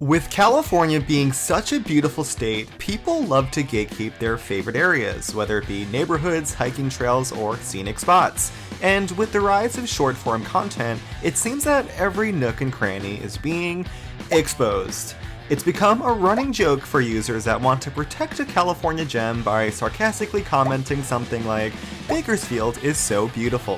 With California being such a beautiful state, people love to gatekeep their favorite areas, whether it be neighborhoods, hiking trails, or scenic spots. And with the rise of short-form content, it seems that every nook and cranny is being exposed. It's become a running joke for users that want to protect a California gem by sarcastically commenting something like, "Bakersfield is so beautiful."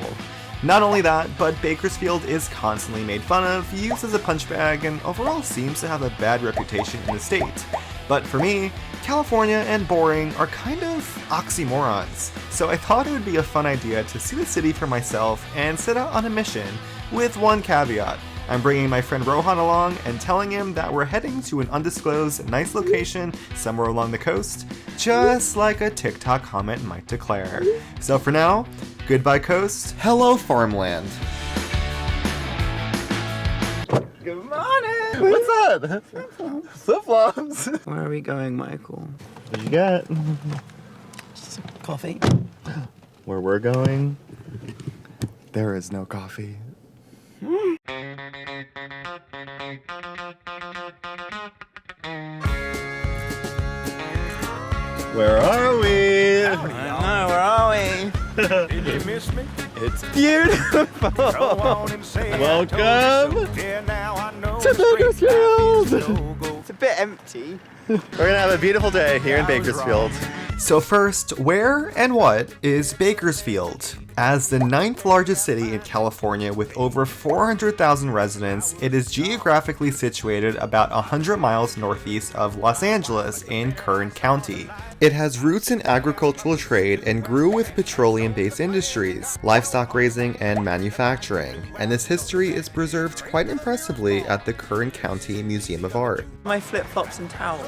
Not only that, but Bakersfield is constantly made fun of, used as a punch bag, and overall seems to have a bad reputation in the state. But for me, California and boring are kind of oxymorons, so I thought it would be a fun idea to see the city for myself and set out on a mission, with one caveat. I'm bringing my friend Rohan along and telling him that we're heading to an undisclosed nice location somewhere along the coast, just like a TikTok comment might declare. So for now, goodbye coast, hello farmland. Good morning! What's up? Flip-flops. Where are we going, Michael? What you got? Coffee. Where we're going, there is no coffee. Where are we? I don't know, where are we? Did you miss me? It's beautiful. Go on and say Welcome yeah, now I know to Bakersfield. It's a bit empty. We're gonna have a beautiful day here in Bakersfield. So first, where and what is Bakersfield? As the 9th largest city in California with over 400,000 residents, it is geographically situated about 100 miles northeast of Los Angeles in Kern County. It has roots in agricultural trade and grew with petroleum-based industries, livestock raising, and manufacturing, and this history is preserved quite impressively at the Kern County Museum of Art. My flip-flops and towel.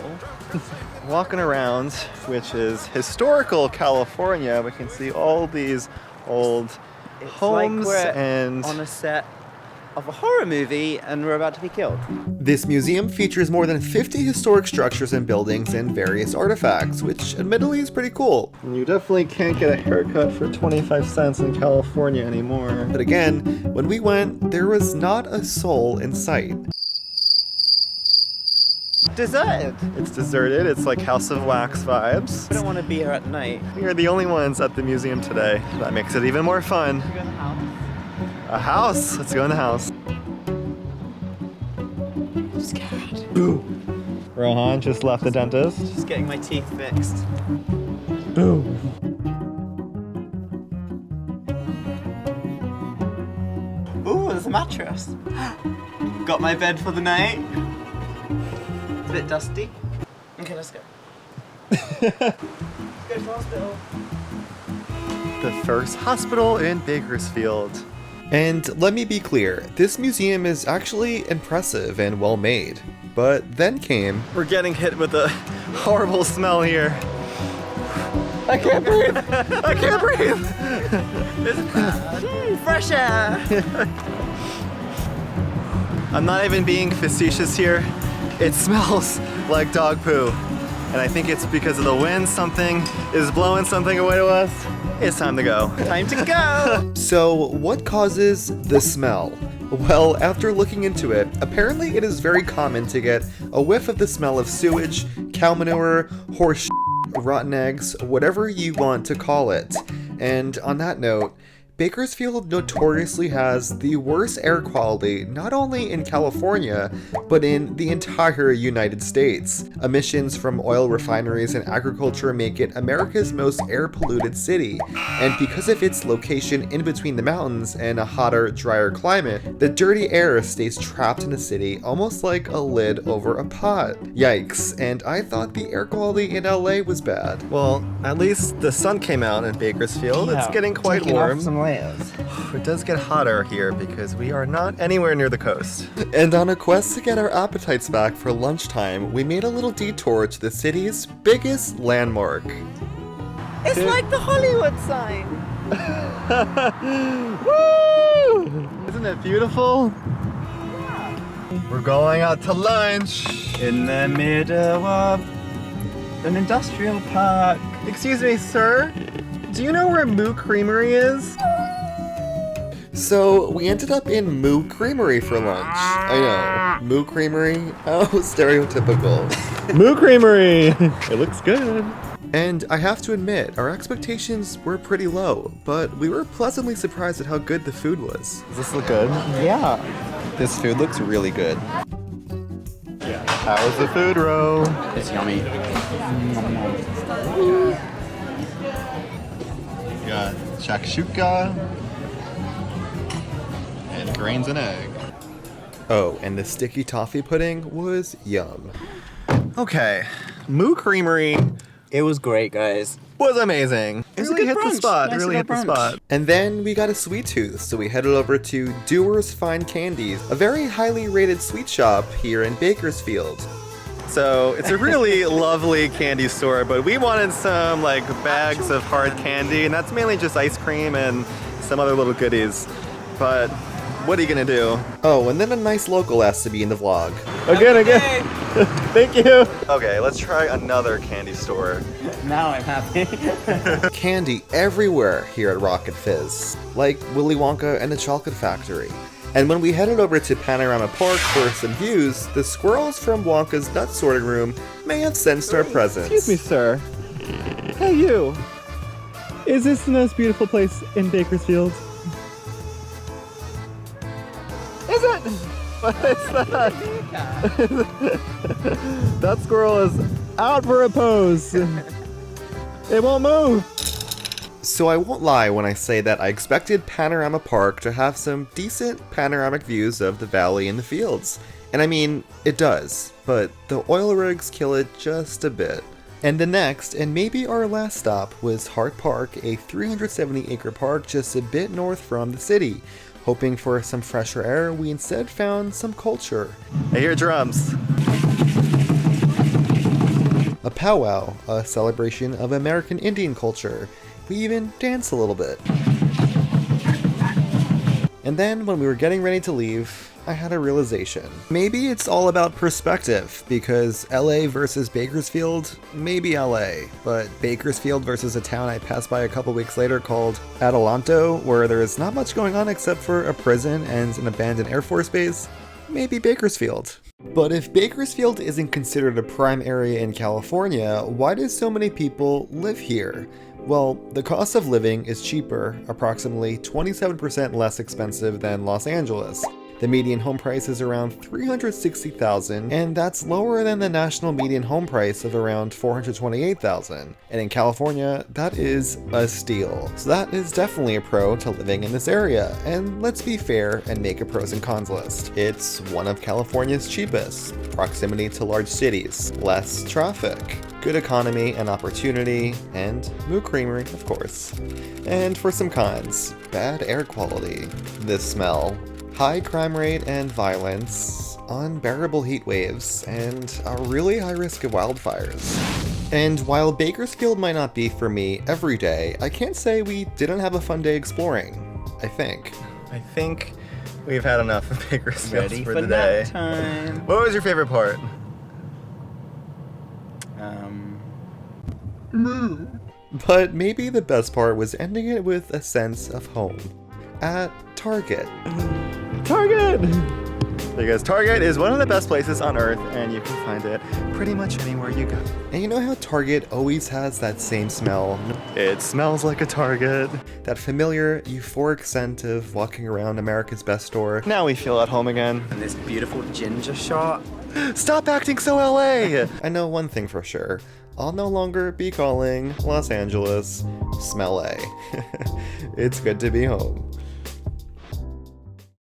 Walking around, which is historical California, we can see all these old homes like we're and on a set of a horror movie and we're about to be killed. this museum features more than 50 historic structures and buildings and various artifacts, which admittedly is pretty cool. You definitely can't get a haircut for 25 cents in California anymore. But again, when we went, there was not a soul in sight. Deserted. It's deserted, it's like House of Wax vibes. I don't want to be here at night. We are the only ones at the museum today. That makes it even more fun. Should we go in the house? A house? Let's go in the house. I'm scared. Boo. Rohan just left the dentist. Just getting my teeth fixed. Boo. Ooh, there's a mattress. Got my bed for the night. It's a bit dusty. Okay, let's go. Let's go to the hospital. The first hospital in Bakersfield. And let me be clear, this museum is actually impressive and well made. But then came... We're getting hit with a horrible smell here. I can't breathe! I can't breathe! Fresh air! I'm not even being facetious here. It smells like dog poo. And I think it's because of the wind. Something is blowing something away to us. It's time to go. Time to go! So, what causes the smell? Well, after looking into it, apparently it is very common to get a whiff of the smell of sewage, cow manure, horse shit, rotten eggs, whatever you want to call it. And on that note, Bakersfield notoriously has the worst air quality not only in California, but in the entire United States. Emissions from oil refineries and agriculture make it America's most air-polluted city, and because of its location in between the mountains and a hotter, drier climate, the dirty air stays trapped in the city almost like a lid over a pot. Yikes, and I thought the air quality in LA was bad. Well, at least the sun came out in Bakersfield. It's getting quite Taking warm. off some layers. It does get hotter here because we are not anywhere near the coast. And on a quest to get our appetites back for lunchtime, we made a little detour to the city's biggest landmark. It's like the Hollywood sign. Woo! Isn't it beautiful? We're going out to lunch. In the middle of an industrial park. Excuse me, sir. Do you know where Moo Creamery is? So we ended up in Moo Creamery for lunch. I know, Moo Creamery? Oh, stereotypical. Moo Creamery! It looks good. And I have to admit, our expectations were pretty low, but we were pleasantly surprised at how good the food was. Does this look good? Yeah, this food looks really good. Yeah. How was the food, Ro? It's yummy. We got shakshuka and grains and egg. Oh, and the sticky toffee pudding was yum. Okay, Moo Creamery It was great, guys. was amazing. It was a really good hit the brunch. spot. Nice really hit little the brunch. spot. And then we got a sweet tooth, so we headed over to Dewars Fine Candies, a very highly rated sweet shop here in Bakersfield. So it's a really lovely candy store, but we wanted some like bags of hard candy, and that's mainly just ice cream and some other little goodies. But what are you gonna do? Oh, and then a nice local has to be in the vlog. Again. Thank you. Okay, let's try another candy store. Now I'm happy. Candy everywhere here at Rocket Fizz, like Willy Wonka and the Chocolate Factory. And when we headed over to Panorama Park for some views, the squirrels from Wonka's nut sorting room may have sensed our presence. Excuse me, sir. Hey, you. Is this the most beautiful place in Bakersfield? Is it? What is that? That squirrel is Out for a pose. It won't move. So I won't lie when I say that I expected Panorama Park to have some decent panoramic views of the valley and the fields. And I mean, it does, but the oil rigs kill it just a bit. And the next, and maybe our last stop, was Hart Park, a 370-acre park just a bit north from the city. Hoping for some fresher air, we instead found some culture. I hear drums. A powwow, a celebration of American Indian culture. We even danced a little bit. And then, when we were getting ready to leave, I had a realization. Maybe it's all about perspective, because LA versus Bakersfield, maybe LA, but Bakersfield versus a town I passed by a couple weeks later called Adelanto, where there is not much going on except for a prison and an abandoned Air Force base, maybe Bakersfield. But if Bakersfield isn't considered a prime area in California, why do so many people live here? Well, the cost of living is cheaper, approximately 27% less expensive than Los Angeles. The median home price is around $360,000, and that's lower than the national median home price of around $428,000. And in California, that is a steal. So that is definitely a pro to living in this area. And let's be fair and make a pros and cons list. It's one of California's cheapest, proximity to large cities, less traffic, good economy and opportunity, and Moo Creamery, of course. And for some cons, bad air quality, the smell, high crime rate and violence, unbearable heat waves, and a really high risk of wildfires. And while Bakersfield might not be for me every day, I can't say we didn't have a fun day exploring, I think. I think we've had enough of Bakersfield Ready for for the day. nap time. What was your favorite part? But maybe the best part was ending it with a sense of home. At Target. Target! There you guys, Target is one of the best places on earth, and you can find it pretty much anywhere you go. And you know how Target always has that same smell? It smells like a Target. That familiar, euphoric scent of walking around America's best store. Now we feel at home again. And this beautiful ginger shot. Stop acting so LA! I know one thing for sure. I'll no longer be calling Los Angeles Smell A. It's good to be home.